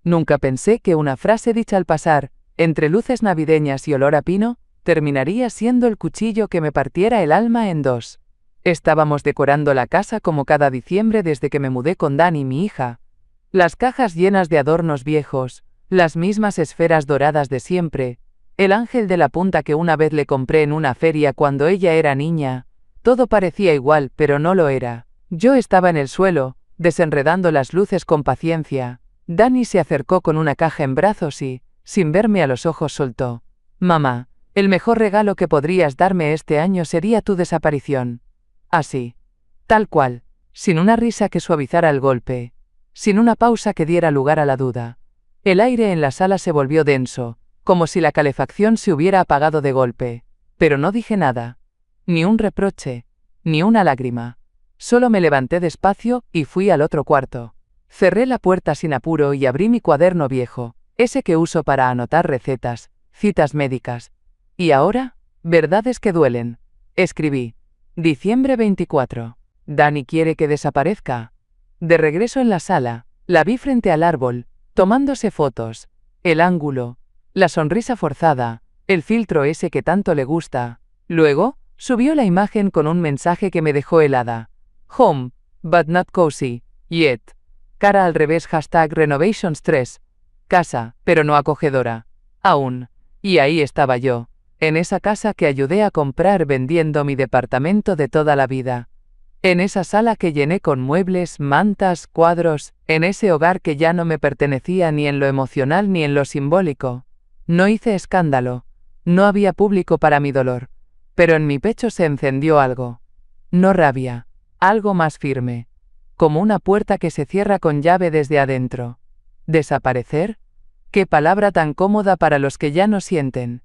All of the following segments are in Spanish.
Nunca pensé que una frase dicha al pasar, entre luces navideñas y olor a pino, terminaría siendo el cuchillo que me partiera el alma en dos. Estábamos decorando la casa como cada diciembre desde que me mudé con Dani, mi hija. Las cajas llenas de adornos viejos, las mismas esferas doradas de siempre, el ángel de la punta que una vez le compré en una feria cuando ella era niña. Todo parecía igual, pero no lo era. Yo estaba en el suelo, desenredando las luces con paciencia. Dani se acercó con una caja en brazos y, sin verme a los ojos, soltó: «Mamá, el mejor regalo que podrías darme este año sería tu desaparición». Así. Tal cual, sin una risa que suavizara el golpe, sin una pausa que diera lugar a la duda. El aire en la sala se volvió denso, como si la calefacción se hubiera apagado de golpe. Pero no dije nada. Ni un reproche, ni una lágrima. Solo me levanté despacio y fui al otro cuarto. Cerré la puerta sin apuro y abrí mi cuaderno viejo, ese que uso para anotar recetas, citas médicas. Y ahora, verdades que duelen. Escribí: diciembre 24. Dani quiere que desaparezca. De regreso en la sala, la vi frente al árbol, tomándose fotos. El ángulo, la sonrisa forzada, el filtro ese que tanto le gusta. Luego, subió la imagen con un mensaje que me dejó helada. Home, but not cozy, yet. Cara al revés, #Renovations3. Casa, pero no acogedora. Aún. Y ahí estaba yo, en esa casa que ayudé a comprar vendiendo mi departamento de toda la vida. En esa sala que llené con muebles, mantas, cuadros, en ese hogar que ya no me pertenecía ni en lo emocional ni en lo simbólico. No hice escándalo. No había público para mi dolor. Pero en mi pecho se encendió algo. No rabia. Algo más firme. Como una puerta que se cierra con llave desde adentro. ¿Desaparecer? Qué palabra tan cómoda para los que ya no sienten.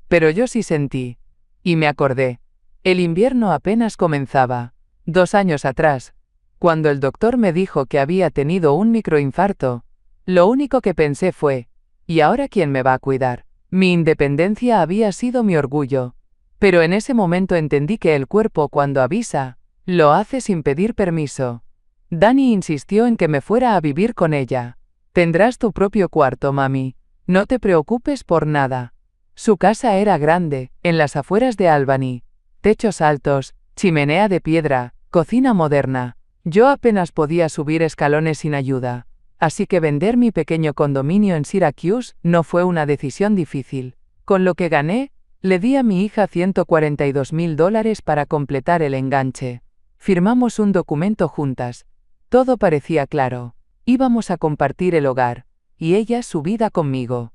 Pero yo sí sentí. Y me acordé. El invierno apenas comenzaba. 2 años atrás. Cuando el doctor me dijo que había tenido un microinfarto. Lo único que pensé fue: ¿y ahora quién me va a cuidar? Mi independencia había sido mi orgullo. Pero en ese momento entendí que el cuerpo, cuando avisa, lo hace sin pedir permiso. Dani insistió en que me fuera a vivir con ella. Tendrás tu propio cuarto, mami. No te preocupes por nada. Su casa era grande, en las afueras de Albany. Techos altos, chimenea de piedra, cocina moderna. Yo apenas podía subir escalones sin ayuda. Así que vender mi pequeño condominio en Syracuse no fue una decisión difícil. Con lo que gané, le di a mi hija $142,000 para completar el enganche. Firmamos un documento juntas. Todo parecía claro. Íbamos a compartir el hogar, y ella su vida conmigo.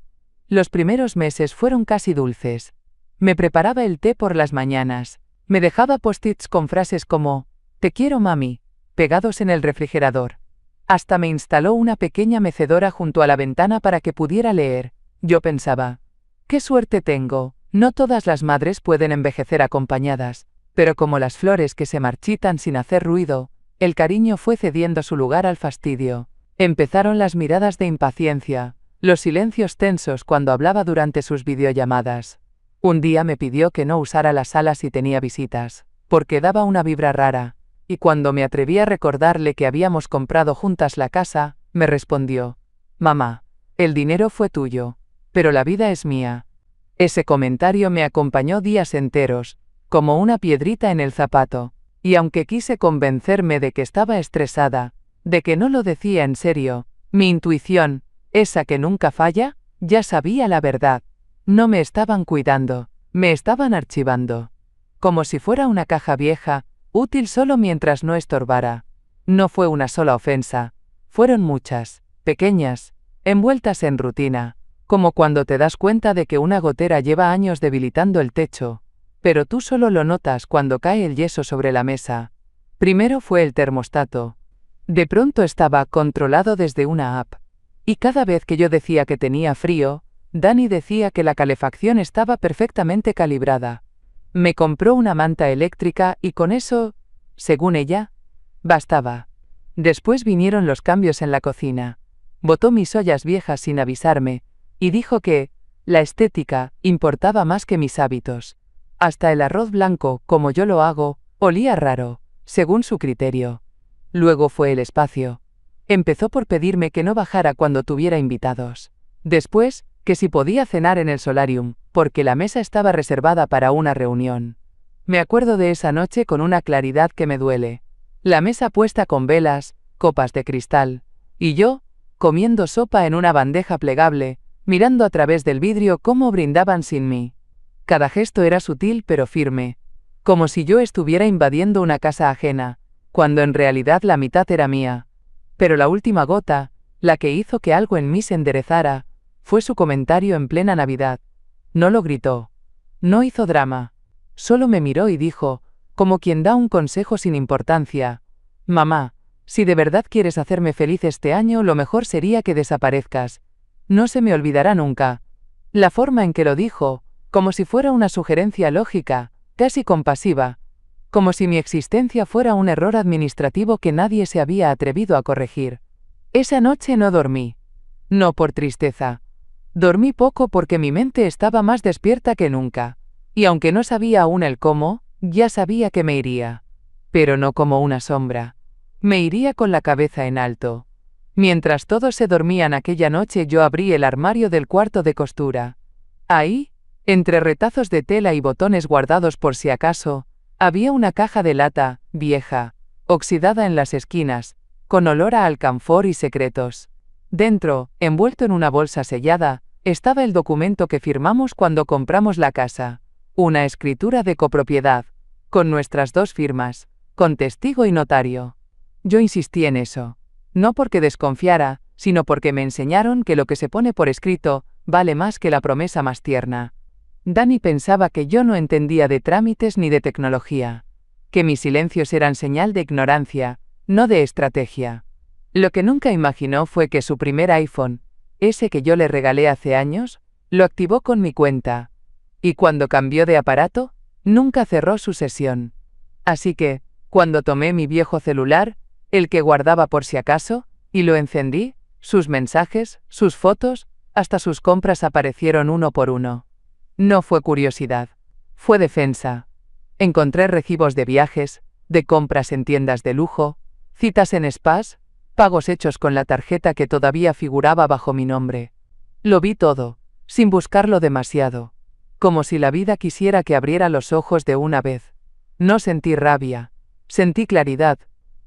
Los primeros meses fueron casi dulces. Me preparaba el té por las mañanas. Me dejaba post-its con frases como: «Te quiero, mami», pegados en el refrigerador. Hasta me instaló una pequeña mecedora junto a la ventana para que pudiera leer. Yo pensaba: «Qué suerte tengo, no todas las madres pueden envejecer acompañadas». Pero como las flores que se marchitan sin hacer ruido, el cariño fue cediendo su lugar al fastidio. Empezaron las miradas de impaciencia, los silencios tensos cuando hablaba durante sus videollamadas. Un día me pidió que no usara la sala si tenía visitas, porque daba una vibra rara, y cuando me atreví a recordarle que habíamos comprado juntas la casa, me respondió: «Mamá, el dinero fue tuyo, pero la vida es mía». Ese comentario me acompañó días enteros, como una piedrita en el zapato, y aunque quise convencerme de que estaba estresada, de que no lo decía en serio, mi intuición, esa que nunca falla, ya sabía la verdad. No me estaban cuidando, me estaban archivando. Como si fuera una caja vieja, útil solo mientras no estorbara. No fue una sola ofensa, fueron muchas, pequeñas, envueltas en rutina, como cuando te das cuenta de que una gotera lleva años debilitando el techo, pero tú solo lo notas cuando cae el yeso sobre la mesa. Primero fue el termostato. De pronto estaba controlado desde una app. Y cada vez que yo decía que tenía frío, Dani decía que la calefacción estaba perfectamente calibrada. Me compró una manta eléctrica y con eso, según ella, bastaba. Después vinieron los cambios en la cocina. Botó mis ollas viejas sin avisarme, y dijo que la estética importaba más que mis hábitos. Hasta el arroz blanco, como yo lo hago, olía raro, según su criterio. Luego fue el espacio. Empezó por pedirme que no bajara cuando tuviera invitados. Después, que si podía cenar en el solarium, porque la mesa estaba reservada para una reunión. Me acuerdo de esa noche con una claridad que me duele. La mesa puesta con velas, copas de cristal, y yo, comiendo sopa en una bandeja plegable, mirando a través del vidrio cómo brindaban sin mí. Cada gesto era sutil pero firme, como si yo estuviera invadiendo una casa ajena, cuando en realidad la mitad era mía. Pero la última gota, la que hizo que algo en mí se enderezara, fue su comentario en plena Navidad. No lo gritó. No hizo drama. Solo me miró y dijo, como quien da un consejo sin importancia: «Mamá, si de verdad quieres hacerme feliz este año, lo mejor sería que desaparezcas. No se me olvidará nunca». La forma en que lo dijo, como si fuera una sugerencia lógica, casi compasiva, como si mi existencia fuera un error administrativo que nadie se había atrevido a corregir. Esa noche no dormí. No por tristeza. Dormí poco porque mi mente estaba más despierta que nunca. Y aunque no sabía aún el cómo, ya sabía que me iría. Pero no como una sombra. Me iría con la cabeza en alto. Mientras todos se dormían aquella noche, yo abrí el armario del cuarto de costura. Ahí, entre retazos de tela y botones guardados por si acaso, había una caja de lata, vieja, oxidada en las esquinas, con olor a alcanfor y secretos. Dentro, envuelto en una bolsa sellada, estaba el documento que firmamos cuando compramos la casa. Una escritura de copropiedad, con nuestras 2 firmas, con testigo y notario. Yo insistí en eso. No porque desconfiara, sino porque me enseñaron que lo que se pone por escrito vale más que la promesa más tierna. Dani pensaba que yo no entendía de trámites ni de tecnología, que mis silencios eran señal de ignorancia, no de estrategia. Lo que nunca imaginó fue que su primer iPhone, ese que yo le regalé hace años, lo activó con mi cuenta. Y cuando cambió de aparato, nunca cerró su sesión. Así que, cuando tomé mi viejo celular, el que guardaba por si acaso, y lo encendí, sus mensajes, sus fotos, hasta sus compras aparecieron uno por uno. No fue curiosidad, fue defensa. Encontré recibos de viajes, de compras en tiendas de lujo, citas en spas, pagos hechos con la tarjeta que todavía figuraba bajo mi nombre. Lo vi todo, sin buscarlo demasiado, como si la vida quisiera que abriera los ojos de una vez. No sentí rabia, sentí claridad,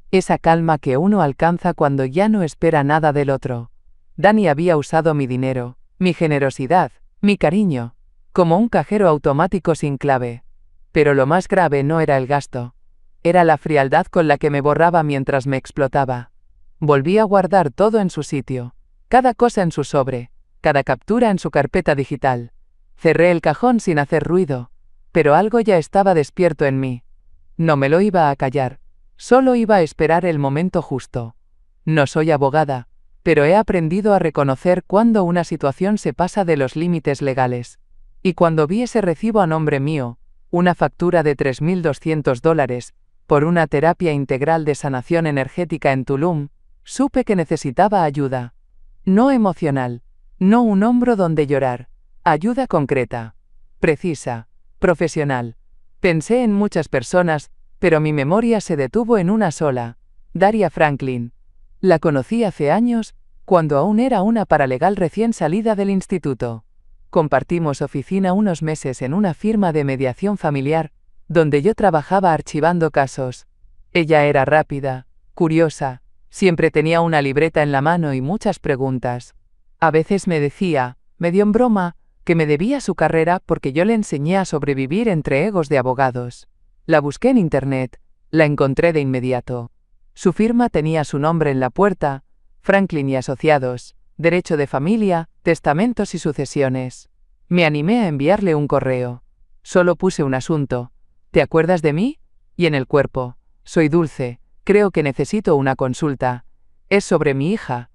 esa calma que uno alcanza cuando ya no espera nada del otro. Dani había usado mi dinero, mi generosidad, mi cariño, como un cajero automático sin clave. Pero lo más grave no era el gasto. Era la frialdad con la que me borraba mientras me explotaba. Volví a guardar todo en su sitio, cada cosa en su sobre, cada captura en su carpeta digital. Cerré el cajón sin hacer ruido, pero algo ya estaba despierto en mí. No me lo iba a callar, solo iba a esperar el momento justo. No soy abogada, pero he aprendido a reconocer cuando una situación se pasa de los límites legales. Y cuando vi ese recibo a nombre mío, una factura de $3.200, por una terapia integral de sanación energética en Tulum, supe que necesitaba ayuda. No emocional, no un hombro donde llorar, ayuda concreta, precisa, profesional. Pensé en muchas personas, pero mi memoria se detuvo en una sola, Daria Franklin. La conocí hace años, cuando aún era una paralegal recién salida del instituto. Compartimos oficina unos meses en una firma de mediación familiar, donde yo trabajaba archivando casos. Ella era rápida, curiosa, siempre tenía una libreta en la mano y muchas preguntas. A veces me decía, medio en broma, que me debía su carrera porque yo le enseñé a sobrevivir entre egos de abogados. La busqué en internet, la encontré de inmediato. Su firma tenía su nombre en la puerta, Franklin y Asociados, Derecho de Familia, Testamentos y Sucesiones. Me animé a enviarle un correo. Solo puse un asunto. ¿Te acuerdas de mí? Y en el cuerpo. Soy Dulce, creo que necesito una consulta. Es sobre mi hija.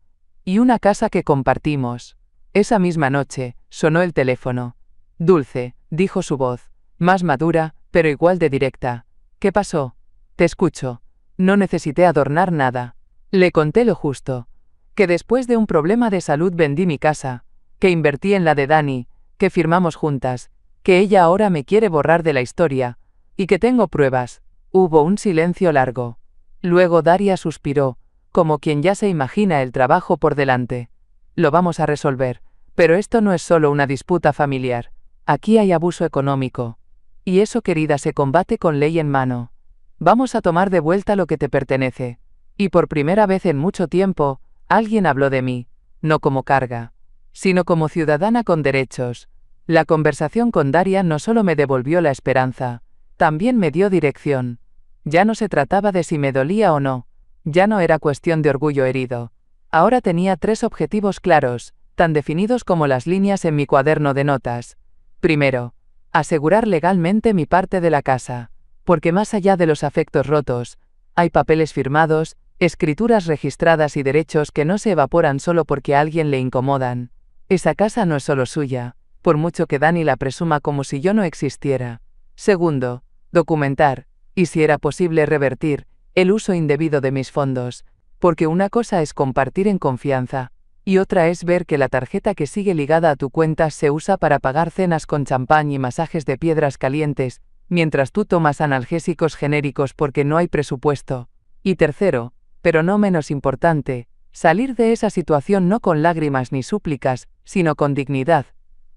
Y una casa que compartimos. Esa misma noche, sonó el teléfono. Dulce, dijo su voz, más madura, pero igual de directa. ¿Qué pasó? Te escucho. No necesité adornar nada. Le conté lo justo. Que después de un problema de salud vendí mi casa, que invertí en la de Dani, que firmamos juntas, que ella ahora me quiere borrar de la historia, y que tengo pruebas. Hubo un silencio largo. Luego Daria suspiró, como quien ya se imagina el trabajo por delante. Lo vamos a resolver, pero esto no es solo una disputa familiar. Aquí hay abuso económico. Y eso, querida, se combate con ley en mano. Vamos a tomar de vuelta lo que te pertenece. Y por primera vez en mucho tiempo, alguien habló de mí, no como carga, sino como ciudadana con derechos. La conversación con Daria no solo me devolvió la esperanza, también me dio dirección. Ya no se trataba de si me dolía o no. Ya no era cuestión de orgullo herido. Ahora tenía 3 objetivos claros, tan definidos como las líneas en mi cuaderno de notas. Primero, asegurar legalmente mi parte de la casa, porque más allá de los afectos rotos, hay papeles firmados, escrituras registradas y derechos que no se evaporan solo porque a alguien le incomodan. Esa casa no es solo suya, por mucho que Dani la presuma como si yo no existiera. Segundo, documentar, y si era posible revertir, el uso indebido de mis fondos, porque una cosa es compartir en confianza, y otra es ver que la tarjeta que sigue ligada a tu cuenta se usa para pagar cenas con champán y masajes de piedras calientes, mientras tú tomas analgésicos genéricos porque no hay presupuesto. Y tercero, pero no menos importante, salir de esa situación no con lágrimas ni súplicas, sino con dignidad,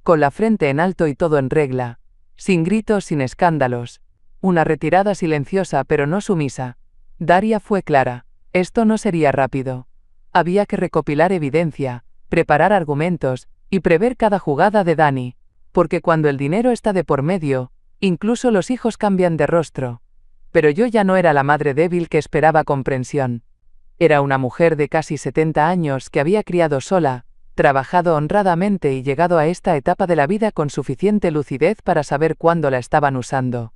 con la frente en alto y todo en regla, sin gritos, sin escándalos. Una retirada silenciosa pero no sumisa. Daria fue clara. Esto no sería rápido. Había que recopilar evidencia, preparar argumentos, y prever cada jugada de Dani, porque cuando el dinero está de por medio, incluso los hijos cambian de rostro. Pero yo ya no era la madre débil que esperaba comprensión. Era una mujer de casi 70 años que había criado sola, trabajado honradamente y llegado a esta etapa de la vida con suficiente lucidez para saber cuándo la estaban usando.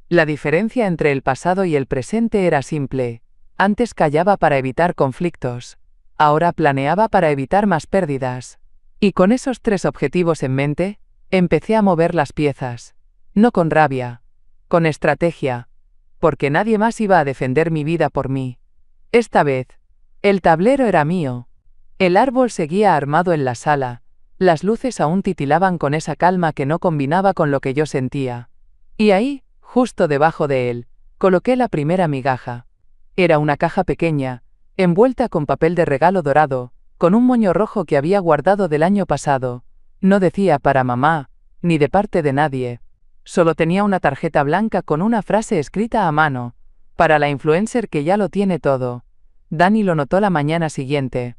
La diferencia entre el pasado y el presente era simple. Antes callaba para evitar conflictos. Ahora planeaba para evitar más pérdidas. Y con esos 3 objetivos en mente, empecé a mover las piezas. No con rabia, con estrategia, porque nadie más iba a defender mi vida por mí. Esta vez, el tablero era mío. El árbol seguía armado en la sala, las luces aún titilaban con esa calma que no combinaba con lo que yo sentía. Y ahí, justo debajo de él, coloqué la primera migaja. Era una caja pequeña, envuelta con papel de regalo dorado, con un moño rojo que había guardado del año pasado. No decía para mamá, ni de parte de nadie. Solo tenía una tarjeta blanca con una frase escrita a mano, para la influencer que ya lo tiene todo. Dani lo notó la mañana siguiente.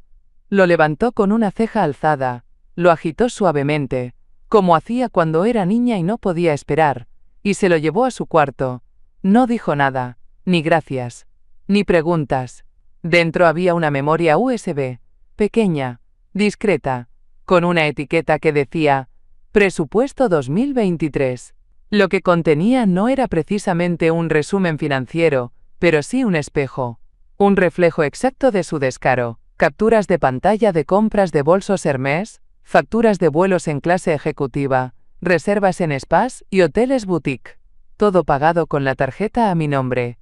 Lo levantó con una ceja alzada, lo agitó suavemente, como hacía cuando era niña y no podía esperar, y se lo llevó a su cuarto. No dijo nada, ni gracias, ni preguntas. Dentro había una memoria USB, pequeña, discreta, con una etiqueta que decía, Presupuesto 2023. Lo que contenía no era precisamente un resumen financiero, pero sí un espejo. Un reflejo exacto de su descaro. Capturas de pantalla de compras de bolsos Hermès, facturas de vuelos en clase ejecutiva, reservas en spas y hoteles boutique. Todo pagado con la tarjeta a mi nombre.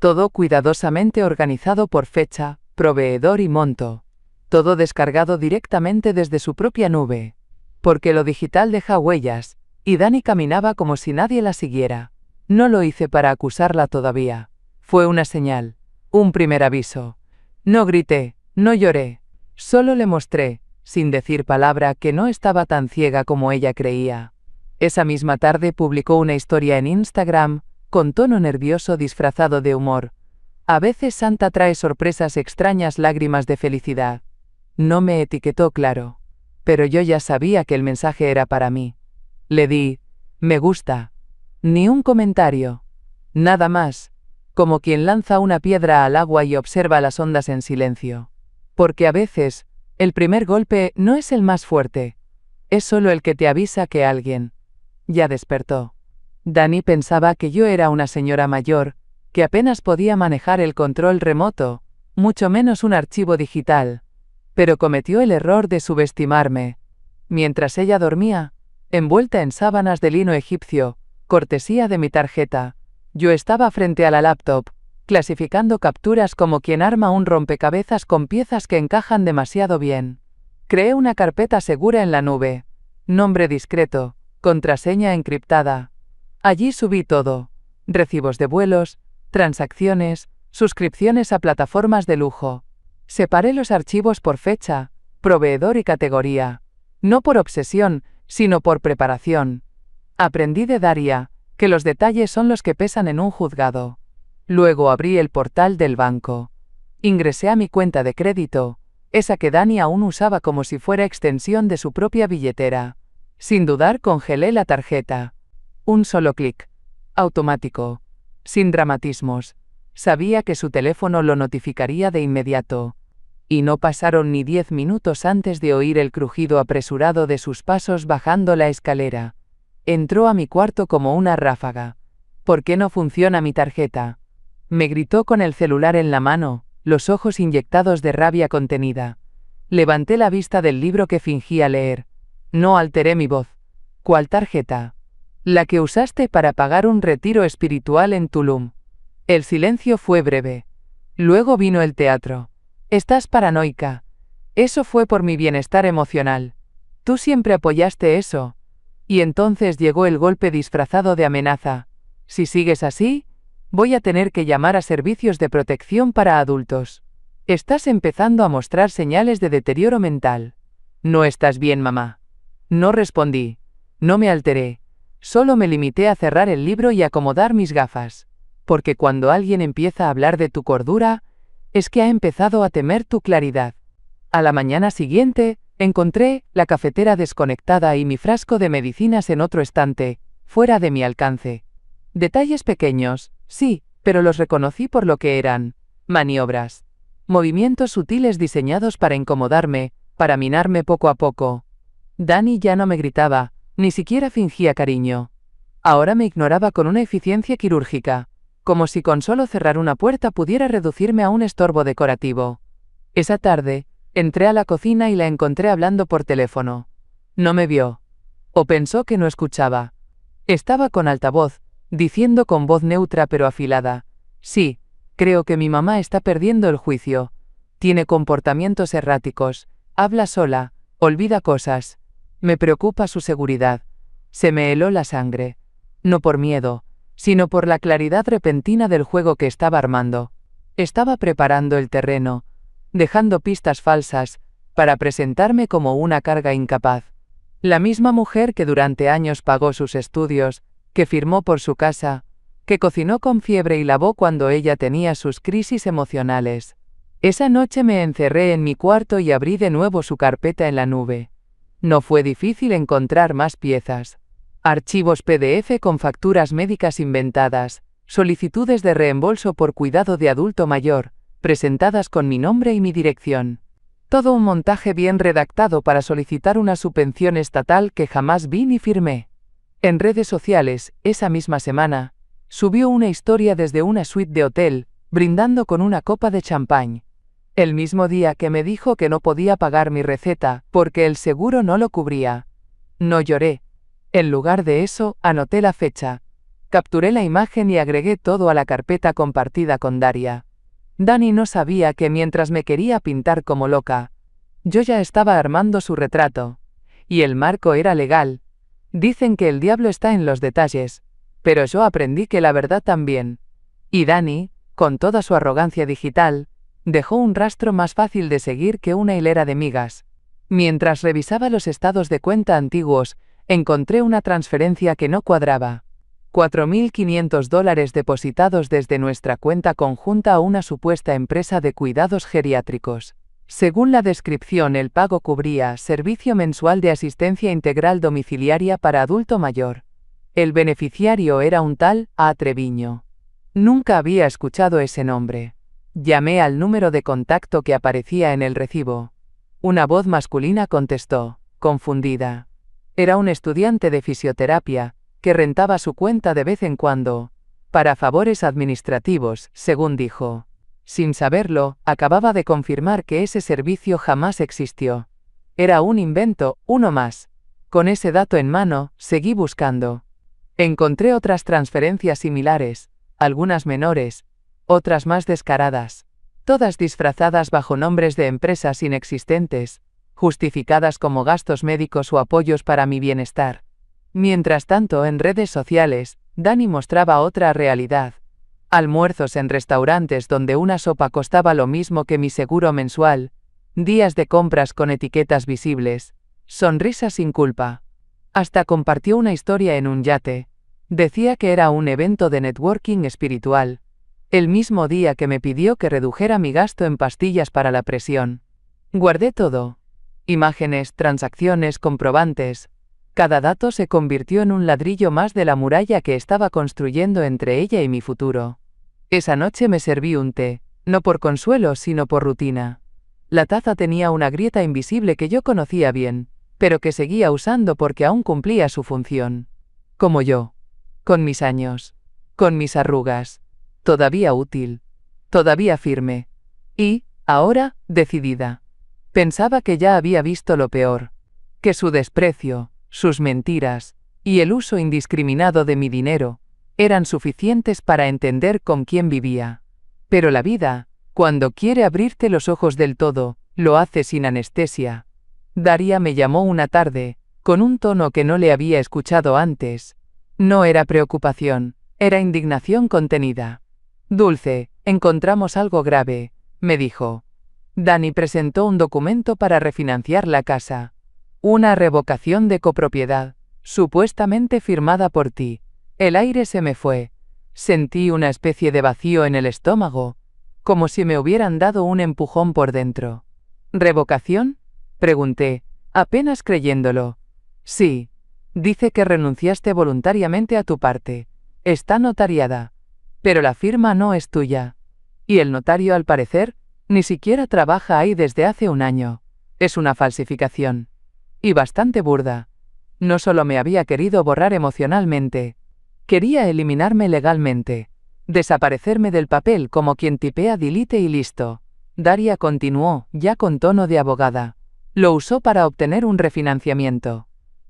Todo cuidadosamente organizado por fecha, proveedor y monto. Todo descargado directamente desde su propia nube. Porque lo digital deja huellas, y Dani caminaba como si nadie la siguiera. No lo hice para acusarla todavía. Fue una señal, un primer aviso. No grité, no lloré. Solo le mostré, sin decir palabra, que no estaba tan ciega como ella creía. Esa misma tarde publicó una historia en Instagram, con tono nervioso disfrazado de humor. A veces Santa trae sorpresas extrañas, lágrimas de felicidad. No me etiquetó, claro. Pero yo ya sabía que el mensaje era para mí. Le di, me gusta. Ni un comentario. Nada más. Como quien lanza una piedra al agua y observa las ondas en silencio. Porque a veces, el primer golpe no es el más fuerte. Es solo el que te avisa que alguien ya despertó. Dani pensaba que yo era una señora mayor, que apenas podía manejar el control remoto, mucho menos un archivo digital. Pero cometió el error de subestimarme. Mientras ella dormía, envuelta en sábanas de lino egipcio, cortesía de mi tarjeta, yo estaba frente a la laptop, clasificando capturas como quien arma un rompecabezas con piezas que encajan demasiado bien. Creé una carpeta segura en la nube. Nombre discreto, contraseña encriptada. Allí subí todo. Recibos de vuelos, transacciones, suscripciones a plataformas de lujo. Separé los archivos por fecha, proveedor y categoría. No por obsesión, sino por preparación. Aprendí de Daria, que los detalles son los que pesan en un juzgado. Luego abrí el portal del banco. Ingresé a mi cuenta de crédito, esa que Dani aún usaba como si fuera extensión de su propia billetera. Sin dudar congelé la tarjeta. Un solo clic. Automático. Sin dramatismos. Sabía que su teléfono lo notificaría de inmediato. Y no pasaron ni 10 minutos antes de oír el crujido apresurado de sus pasos bajando la escalera. Entró a mi cuarto como una ráfaga. ¿Por qué no funciona mi tarjeta? Me gritó con el celular en la mano, los ojos inyectados de rabia contenida. Levanté la vista del libro que fingía leer. No alteré mi voz. ¿Cuál tarjeta? La que usaste para pagar un retiro espiritual en Tulum. El silencio fue breve. Luego vino el teatro. Estás paranoica. Eso fue por mi bienestar emocional. Tú siempre apoyaste eso. Y entonces llegó el golpe disfrazado de amenaza. Si sigues así, voy a tener que llamar a servicios de protección para adultos. Estás empezando a mostrar señales de deterioro mental. No estás bien, mamá. No respondí. No me alteré. Solo me limité a cerrar el libro y acomodar mis gafas. Porque cuando alguien empieza a hablar de tu cordura, es que ha empezado a temer tu claridad. A la mañana siguiente, encontré la cafetera desconectada y mi frasco de medicinas en otro estante, fuera de mi alcance. Detalles pequeños, sí, pero los reconocí por lo que eran: maniobras. Movimientos sutiles diseñados para incomodarme, para minarme poco a poco. Dani ya no me gritaba, ni siquiera fingía cariño. Ahora me ignoraba con una eficiencia quirúrgica, como si con solo cerrar una puerta pudiera reducirme a un estorbo decorativo. Esa tarde, entré a la cocina y la encontré hablando por teléfono. No me vio. O pensó que no escuchaba. Estaba con altavoz, diciendo con voz neutra pero afilada: sí, creo que mi mamá está perdiendo el juicio. Tiene comportamientos erráticos, habla sola, olvida cosas. Me preocupa su seguridad. Se me heló la sangre. No por miedo, sino por la claridad repentina del juego que estaba armando. Estaba preparando el terreno, dejando pistas falsas, para presentarme como una carga incapaz. La misma mujer que durante años pagó sus estudios, que firmó por su casa, que cocinó con fiebre y lavó cuando ella tenía sus crisis emocionales. Esa noche me encerré en mi cuarto y abrí de nuevo su carpeta en la nube. No fue difícil encontrar más piezas. Archivos PDF con facturas médicas inventadas, solicitudes de reembolso por cuidado de adulto mayor, presentadas con mi nombre y mi dirección. Todo un montaje bien redactado para solicitar una subvención estatal que jamás vi ni firmé. En redes sociales, esa misma semana, subió una historia desde una suite de hotel, brindando con una copa de champán. El mismo día que me dijo que no podía pagar mi receta, porque el seguro no lo cubría. No lloré. En lugar de eso, anoté la fecha. Capturé la imagen y agregué todo a la carpeta compartida con Daria. Dani no sabía que mientras me quería pintar como loca, yo ya estaba armando su retrato. Y el marco era legal. Dicen que el diablo está en los detalles, pero yo aprendí que la verdad también. Y Dani, con toda su arrogancia digital, dejó un rastro más fácil de seguir que una hilera de migas. Mientras revisaba los estados de cuenta antiguos, encontré una transferencia que no cuadraba. $4.500 depositados desde nuestra cuenta conjunta a una supuesta empresa de cuidados geriátricos. Según la descripción, el pago cubría servicio mensual de asistencia integral domiciliaria para adulto mayor. El beneficiario era un tal A. Treviño. Nunca había escuchado ese nombre. Llamé al número de contacto que aparecía en el recibo. Una voz masculina contestó, confundida. Era un estudiante de fisioterapia, que rentaba su cuenta de vez en cuando, para favores administrativos, según dijo. Sin saberlo, acababa de confirmar que ese servicio jamás existió. Era un invento, uno más. Con ese dato en mano, seguí buscando. Encontré otras transferencias similares, algunas menores, otras más descaradas, todas disfrazadas bajo nombres de empresas inexistentes, justificadas como gastos médicos o apoyos para mi bienestar. Mientras tanto, en redes sociales, Dani mostraba otra realidad. Almuerzos en restaurantes donde una sopa costaba lo mismo que mi seguro mensual, días de compras con etiquetas visibles, sonrisas sin culpa. Hasta compartió una historia en un yate. Decía que era un evento de networking espiritual. El mismo día que me pidió que redujera mi gasto en pastillas para la presión. Guardé todo. Imágenes, transacciones, comprobantes. Cada dato se convirtió en un ladrillo más de la muralla que estaba construyendo entre ella y mi futuro. Esa noche me serví un té, no por consuelo, sino por rutina. La taza tenía una grieta invisible que yo conocía bien, pero que seguía usando porque aún cumplía su función. Como yo. Con mis años. Con mis arrugas. Todavía útil. Todavía firme. Y, ahora, decidida. Pensaba que ya había visto lo peor. Que su desprecio, sus mentiras, y el uso indiscriminado de mi dinero, eran suficientes para entender con quién vivía. Pero la vida, cuando quiere abrirte los ojos del todo, lo hace sin anestesia. Daria me llamó una tarde, con un tono que no le había escuchado antes. No era preocupación, era indignación contenida. Dulce, encontramos algo grave, me dijo. Dani presentó un documento para refinanciar la casa. Una revocación de copropiedad, supuestamente firmada por ti. El aire se me fue. Sentí una especie de vacío en el estómago, como si me hubieran dado un empujón por dentro. ¿Revocación? Pregunté, apenas creyéndolo. Sí. Dice que renunciaste voluntariamente a tu parte. Está notariada. Pero la firma no es tuya. Y el notario, al parecer, ni siquiera trabaja ahí desde hace un año. Es una falsificación. Y bastante burda. No solo me había querido borrar emocionalmente. Quería eliminarme legalmente. Desaparecerme del papel como quien tipea delete y listo. Daria continuó, ya con tono de abogada. Lo usó para obtener un refinanciamiento.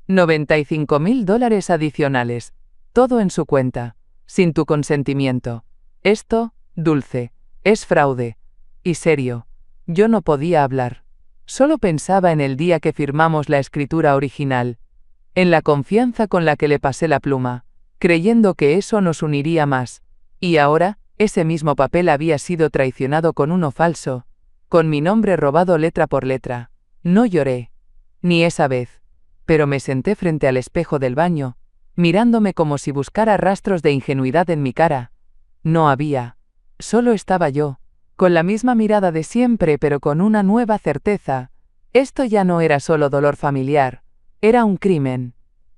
$95.000 adicionales. Todo en su cuenta. Sin tu consentimiento. Esto, Dulce, es fraude. Y serio. Yo no podía hablar. Solo pensaba en el día que firmamos la escritura original. En la confianza con la que le pasé la pluma, creyendo que eso nos uniría más. Y ahora, ese mismo papel había sido traicionado con uno falso, con mi nombre robado letra por letra. No lloré. Ni esa vez. Pero me senté frente al espejo del baño, mirándome como si buscara rastros de ingenuidad en mi cara. No había. Solo estaba yo, con la misma mirada de siempre pero con una nueva certeza. Esto ya no era solo dolor familiar, era un crimen.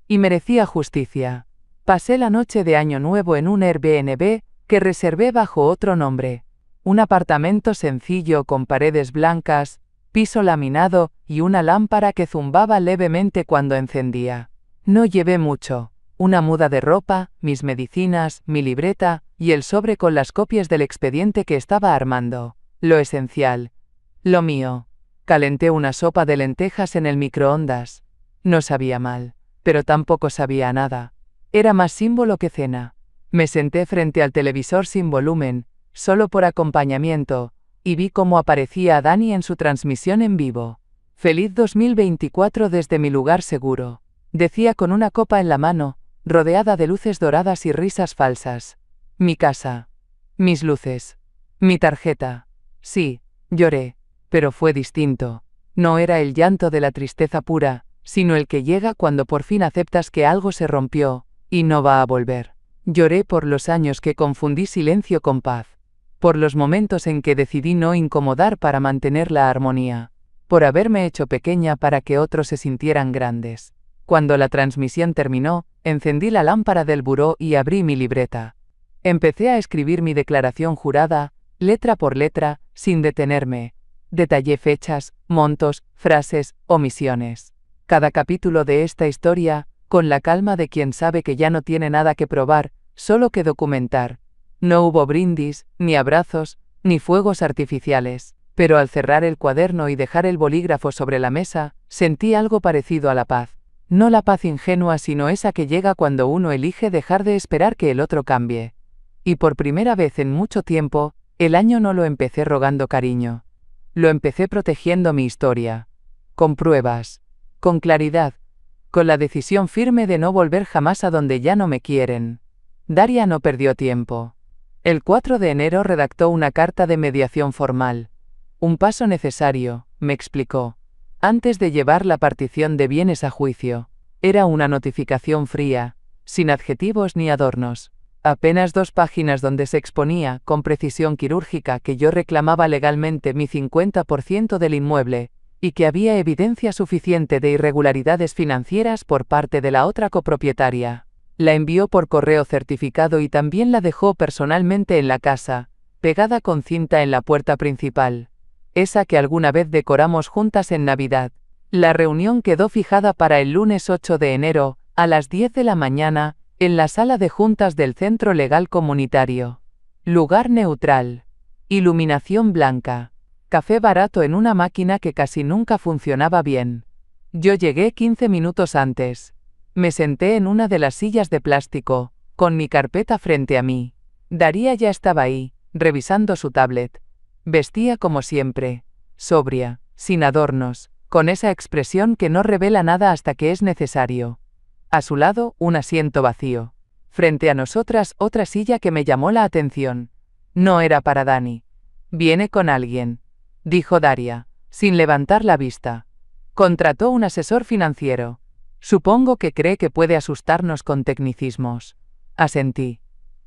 Y merecía justicia. Pasé la noche de Año Nuevo en un Airbnb que reservé bajo otro nombre. Un apartamento sencillo con paredes blancas, piso laminado y una lámpara que zumbaba levemente cuando encendía. No llevé mucho. Una muda de ropa, mis medicinas, mi libreta y el sobre con las copias del expediente que estaba armando. Lo esencial. Lo mío. Calenté una sopa de lentejas en el microondas. No sabía mal, pero tampoco sabía nada. Era más símbolo que cena. Me senté frente al televisor sin volumen, solo por acompañamiento, y vi cómo aparecía a Dani en su transmisión en vivo. Feliz 2024 desde mi lugar seguro, decía con una copa en la mano, rodeada de luces doradas y risas falsas. Mi casa. Mis luces. Mi tarjeta. Sí, lloré, pero fue distinto. No era el llanto de la tristeza pura, sino el que llega cuando por fin aceptas que algo se rompió, y no va a volver. Lloré por los años que confundí silencio con paz. Por los momentos en que decidí no incomodar para mantener la armonía. Por haberme hecho pequeña para que otros se sintieran grandes. Cuando la transmisión terminó, encendí la lámpara del buró y abrí mi libreta. Empecé a escribir mi declaración jurada, letra por letra, sin detenerme. Detallé fechas, montos, frases, omisiones. Cada capítulo de esta historia, con la calma de quien sabe que ya no tiene nada que probar, solo que documentar. No hubo brindis, ni abrazos, ni fuegos artificiales, pero al cerrar el cuaderno y dejar el bolígrafo sobre la mesa, sentí algo parecido a la paz. No la paz ingenua, sino esa que llega cuando uno elige dejar de esperar que el otro cambie. Y por primera vez en mucho tiempo, el año no lo empecé rogando cariño. Lo empecé protegiendo mi historia. Con pruebas. Con claridad. Con la decisión firme de no volver jamás a donde ya no me quieren. Daria no perdió tiempo. El 4 de enero redactó una carta de mediación formal. Un paso necesario, me explicó, antes de llevar la partición de bienes a juicio. Era una notificación fría, sin adjetivos ni adornos. Apenas 2 páginas donde se exponía, con precisión quirúrgica, que yo reclamaba legalmente mi 50% del inmueble, y que había evidencia suficiente de irregularidades financieras por parte de la otra copropietaria. La envió por correo certificado y también la dejó personalmente en la casa, pegada con cinta en la puerta principal, esa que alguna vez decoramos juntas en Navidad. La reunión quedó fijada para el lunes 8 de enero, a las 10 de la mañana, en la sala de juntas del Centro Legal Comunitario. Lugar neutral. Iluminación blanca. Café barato en una máquina que casi nunca funcionaba bien. Yo llegué 15 minutos antes. Me senté en una de las sillas de plástico, con mi carpeta frente a mí. Daría ya estaba ahí, revisando su tablet. Vestía como siempre, sobria, sin adornos, con esa expresión que no revela nada hasta que es necesario. A su lado, un asiento vacío. Frente a nosotras, otra silla que me llamó la atención. No era para Dani. «Viene con alguien», dijo Daria, sin levantar la vista. «Contrató un asesor financiero. Supongo que cree que puede asustarnos con tecnicismos». Asentí.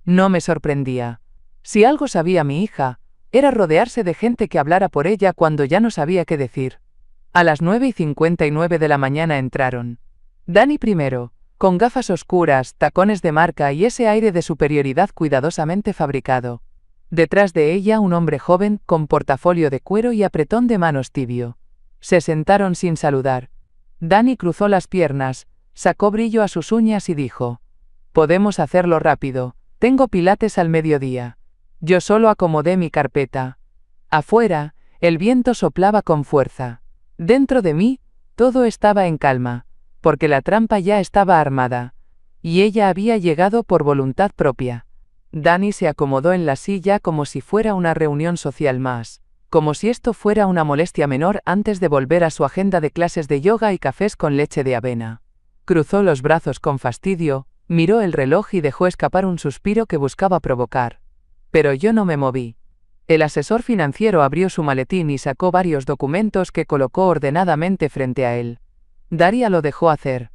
No me sorprendía. Si algo sabía mi hija, era rodearse de gente que hablara por ella cuando ya no sabía qué decir. A las 9:59 de la mañana entraron. Dani primero, con gafas oscuras, tacones de marca y ese aire de superioridad cuidadosamente fabricado. Detrás de ella un hombre joven, con portafolio de cuero y apretón de manos tibio. Se sentaron sin saludar. Dani cruzó las piernas, sacó brillo a sus uñas y dijo: «Podemos hacerlo rápido, tengo pilates al mediodía». Yo solo acomodé mi carpeta. Afuera, el viento soplaba con fuerza. Dentro de mí, todo estaba en calma, porque la trampa ya estaba armada, y ella había llegado por voluntad propia. Dani se acomodó en la silla como si fuera una reunión social más, como si esto fuera una molestia menor antes de volver a su agenda de clases de yoga y cafés con leche de avena. Cruzó los brazos con fastidio, miró el reloj y dejó escapar un suspiro que buscaba provocar. Pero yo no me moví. El asesor financiero abrió su maletín y sacó varios documentos que colocó ordenadamente frente a él. Daria lo dejó hacer.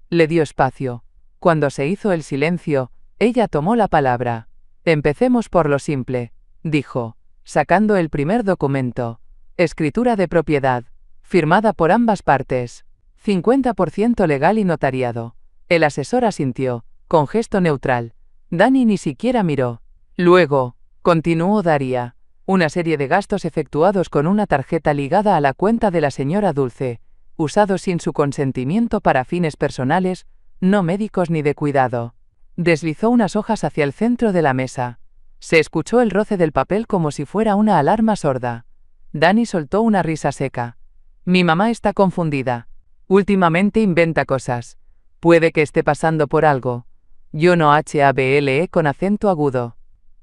Le dio espacio. Cuando se hizo el silencio, ella tomó la palabra. «Empecemos por lo simple», dijo, sacando el primer documento. «Escritura de propiedad, firmada por ambas partes. 50% legal y notariado». El asesor asintió, con gesto neutral. Dani ni siquiera miró. «Luego», continuó Daria, «una serie de gastos efectuados con una tarjeta ligada a la cuenta de la señora Dulce, usados sin su consentimiento para fines personales, no médicos ni de cuidado». Deslizó unas hojas hacia el centro de la mesa. Se escuchó el roce del papel como si fuera una alarma sorda. Dani soltó una risa seca. «Mi mamá está confundida. Últimamente inventa cosas. Puede que esté pasando por algo». Yo no hable con acento agudo.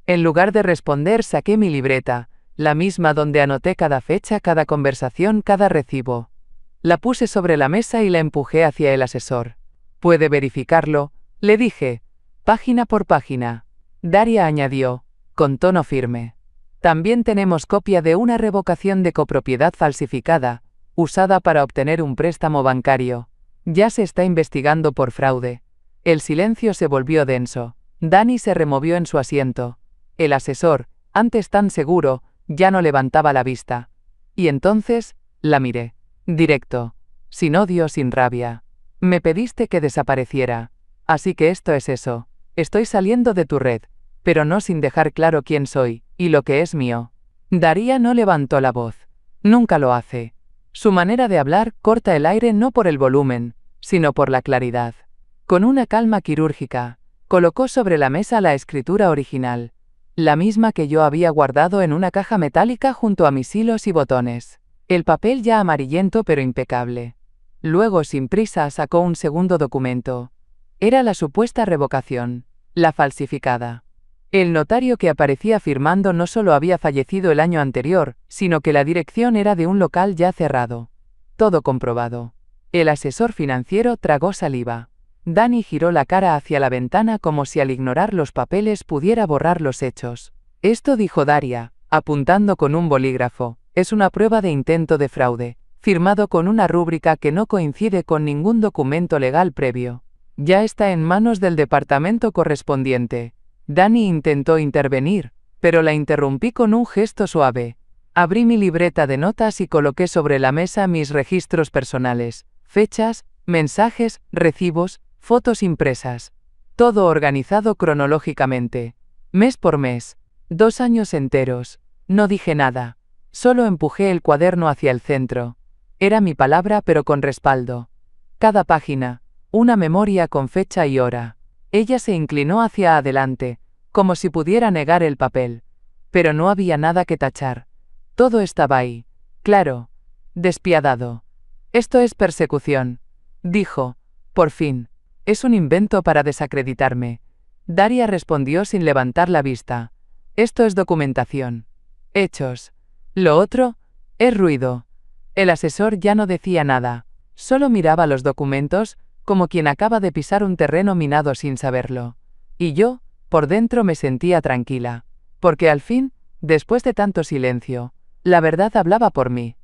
En lugar de responder saqué mi libreta, la misma donde anoté cada fecha, cada conversación, cada recibo. La puse sobre la mesa y la empujé hacia el asesor. «Puede verificarlo», le dije, página por página. Daria añadió, con tono firme. «También tenemos copia de una revocación de copropiedad falsificada, usada para obtener un préstamo bancario. Ya se está investigando por fraude». El silencio se volvió denso. Dani se removió en su asiento. El asesor, antes tan seguro, ya no levantaba la vista. Y entonces, la miré. Directo. Sin odio, sin rabia. «Me pediste que desapareciera. Así que esto es eso. Estoy saliendo de tu red, pero no sin dejar claro quién soy, y lo que es mío». Daria no levantó la voz. Nunca lo hace. Su manera de hablar corta el aire no por el volumen, sino por la claridad. Con una calma quirúrgica, colocó sobre la mesa la escritura original, la misma que yo había guardado en una caja metálica junto a mis hilos y botones. El papel ya amarillento pero impecable. Luego, sin prisa, sacó un segundo documento. Era la supuesta revocación, la falsificada. El notario que aparecía firmando no solo había fallecido el año anterior, sino que la dirección era de un local ya cerrado. Todo comprobado. El asesor financiero tragó saliva. Dani giró la cara hacia la ventana como si al ignorar los papeles pudiera borrar los hechos. Esto, dijo Daria, apuntando con un bolígrafo, es una prueba de intento de fraude, firmado con una rúbrica que no coincide con ningún documento legal previo. Ya está en manos del departamento correspondiente. Dani intentó intervenir, pero la interrumpí con un gesto suave. Abrí mi libreta de notas y coloqué sobre la mesa mis registros personales, fechas, mensajes, recibos, fotos impresas. Todo organizado cronológicamente. Mes por mes. 2 años enteros. No dije nada. Solo empujé el cuaderno hacia el centro. Era mi palabra pero con respaldo. Cada página. Una memoria con fecha y hora. Ella se inclinó hacia adelante, como si pudiera negar el papel. Pero no había nada que tachar. Todo estaba ahí. Claro. Despiadado. Esto es persecución. Dijo. Por fin. Es un invento para desacreditarme. Daria respondió sin levantar la vista. Esto es documentación. Hechos. Lo otro es ruido. El asesor ya no decía nada. Solo miraba los documentos, como quien acaba de pisar un terreno minado sin saberlo. Y yo, por dentro me sentía tranquila. Porque al fin, después de tanto silencio, la verdad hablaba por mí.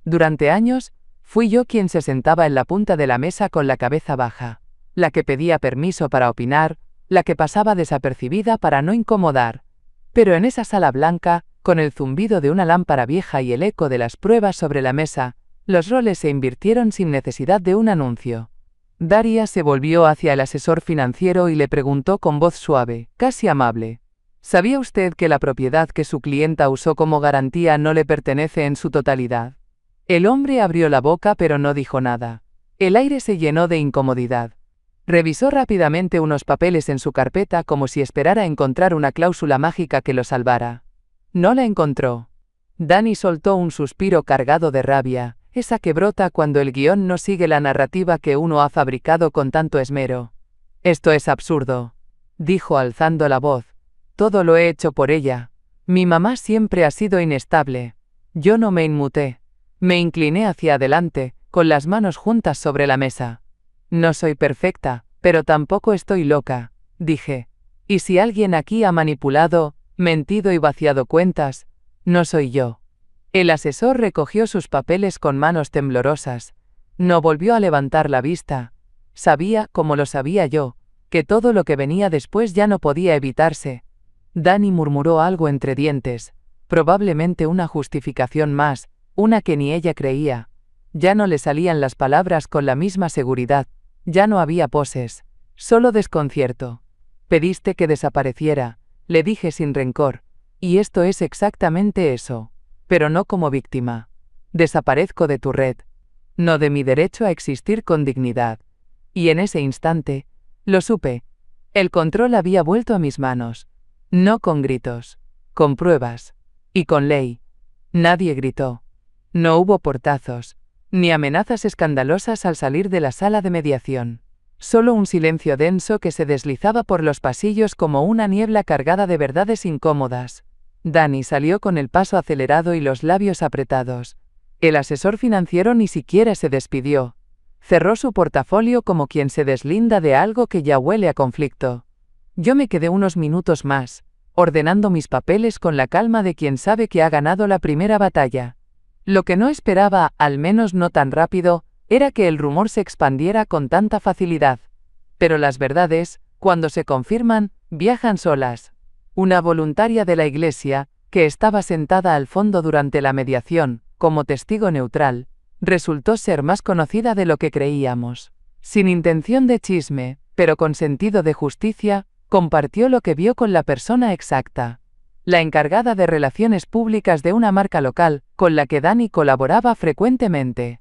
Durante años, fui yo quien se sentaba en la punta de la mesa con la cabeza baja. La que pedía permiso para opinar, la que pasaba desapercibida para no incomodar. Pero en esa sala blanca, con el zumbido de una lámpara vieja y el eco de las pruebas sobre la mesa, los roles se invirtieron sin necesidad de un anuncio. Daria se volvió hacia el asesor financiero y le preguntó con voz suave, casi amable. ¿Sabía usted que la propiedad que su clienta usó como garantía no le pertenece en su totalidad? El hombre abrió la boca pero no dijo nada. El aire se llenó de incomodidad. Revisó rápidamente unos papeles en su carpeta como si esperara encontrar una cláusula mágica que lo salvara. No la encontró. Dani soltó un suspiro cargado de rabia, esa que brota cuando el guión no sigue la narrativa que uno ha fabricado con tanto esmero. Esto es absurdo, dijo alzando la voz. Todo lo he hecho por ella. Mi mamá siempre ha sido inestable. Yo no me inmuté. Me incliné hacia adelante, con las manos juntas sobre la mesa. No soy perfecta, pero tampoco estoy loca, dije. Y si alguien aquí ha manipulado, mentido y vaciado cuentas, no soy yo. El asesor recogió sus papeles con manos temblorosas. No volvió a levantar la vista. Sabía, como lo sabía yo, que todo lo que venía después ya no podía evitarse. Dani murmuró algo entre dientes, probablemente una justificación más, una que ni ella creía. Ya no le salían las palabras con la misma seguridad, ya no había poses, solo desconcierto. Pediste que desapareciera, le dije sin rencor, y esto es exactamente eso, pero no como víctima. Desaparezco de tu red, no de mi derecho a existir con dignidad. Y en ese instante, lo supe, el control había vuelto a mis manos. No con gritos, con pruebas. Y con ley. Nadie gritó. No hubo portazos, ni amenazas escandalosas al salir de la sala de mediación. Solo un silencio denso que se deslizaba por los pasillos como una niebla cargada de verdades incómodas. Dani salió con el paso acelerado y los labios apretados. El asesor financiero ni siquiera se despidió. Cerró su portafolio como quien se deslinda de algo que ya huele a conflicto. Yo me quedé unos minutos más, ordenando mis papeles con la calma de quien sabe que ha ganado la primera batalla. Lo que no esperaba, al menos no tan rápido, era que el rumor se expandiera con tanta facilidad. Pero las verdades, cuando se confirman, viajan solas. Una voluntaria de la iglesia, que estaba sentada al fondo durante la mediación, como testigo neutral, resultó ser más conocida de lo que creíamos. Sin intención de chisme, pero con sentido de justicia, compartió lo que vio con la persona exacta. La encargada de relaciones públicas de una marca local, con la que Dani colaboraba frecuentemente.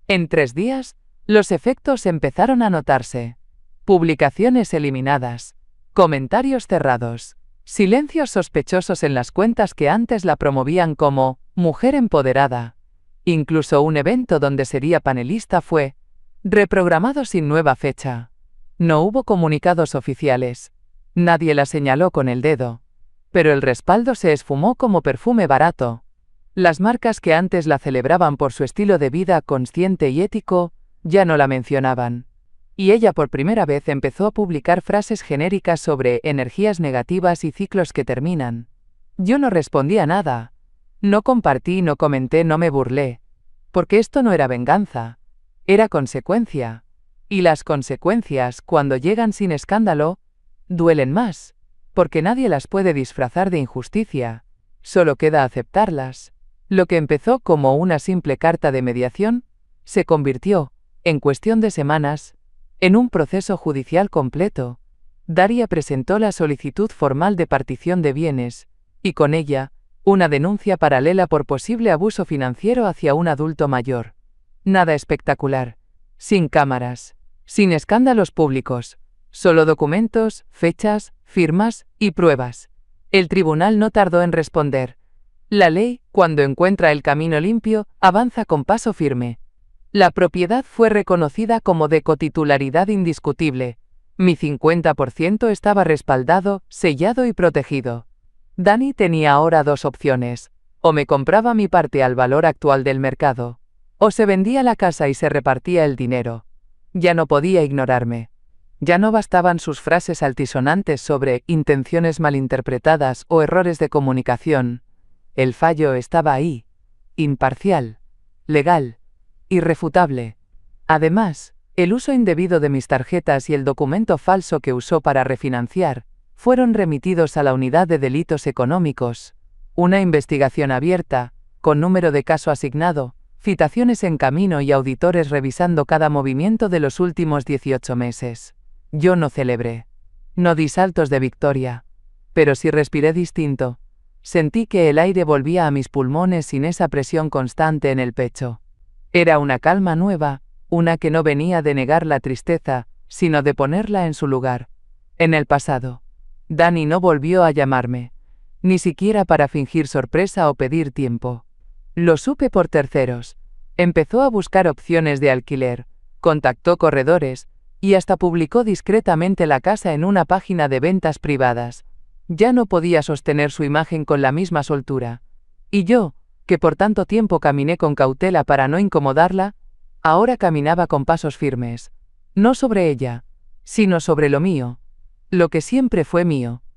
En 3 días, los efectos empezaron a notarse. Publicaciones eliminadas. Comentarios cerrados. Silencios sospechosos en las cuentas que antes la promovían como mujer empoderada. Incluso un evento donde sería panelista fue reprogramado sin nueva fecha. No hubo comunicados oficiales. Nadie la señaló con el dedo. Pero el respaldo se esfumó como perfume barato. Las marcas que antes la celebraban por su estilo de vida consciente y ético, ya no la mencionaban. Y ella por primera vez empezó a publicar frases genéricas sobre energías negativas y ciclos que terminan. Yo no respondí a nada. No compartí, no comenté, no me burlé. Porque esto no era venganza. Era consecuencia. Y las consecuencias, cuando llegan sin escándalo, duelen más. Porque nadie las puede disfrazar de injusticia. Solo queda aceptarlas. Lo que empezó como una simple carta de mediación, se convirtió, en cuestión de semanas, en un proceso judicial completo. Daria presentó la solicitud formal de partición de bienes, y con ella, una denuncia paralela por posible abuso financiero hacia un adulto mayor. Nada espectacular. Sin cámaras. Sin escándalos públicos. Solo documentos, fechas, firmas y pruebas. El tribunal no tardó en responder. La ley, cuando encuentra el camino limpio, avanza con paso firme. La propiedad fue reconocida como de cotitularidad indiscutible. Mi 50% estaba respaldado, sellado y protegido. Dani tenía ahora dos opciones. O me compraba mi parte al valor actual del mercado. O se vendía la casa y se repartía el dinero. Ya no podía ignorarme. Ya no bastaban sus frases altisonantes sobre intenciones malinterpretadas o errores de comunicación. El fallo estaba ahí. Imparcial. Legal. Irrefutable. Además, el uso indebido de mis tarjetas y el documento falso que usó para refinanciar, fueron remitidos a la Unidad de Delitos Económicos. Una investigación abierta, con número de caso asignado, citaciones en camino y auditores revisando cada movimiento de los últimos 18 meses. Yo no celebré. No di saltos de victoria. Pero sí respiré distinto. Sentí que el aire volvía a mis pulmones sin esa presión constante en el pecho. Era una calma nueva, una que no venía de negar la tristeza, sino de ponerla en su lugar. En el pasado. Dani no volvió a llamarme. Ni siquiera para fingir sorpresa o pedir tiempo. Lo supe por terceros. Empezó a buscar opciones de alquiler, contactó corredores, y hasta publicó discretamente la casa en una página de ventas privadas. Ya no podía sostener su imagen con la misma soltura. Y yo, que por tanto tiempo caminé con cautela para no incomodarla, ahora caminaba con pasos firmes. No sobre ella, sino sobre lo mío. Lo que siempre fue mío.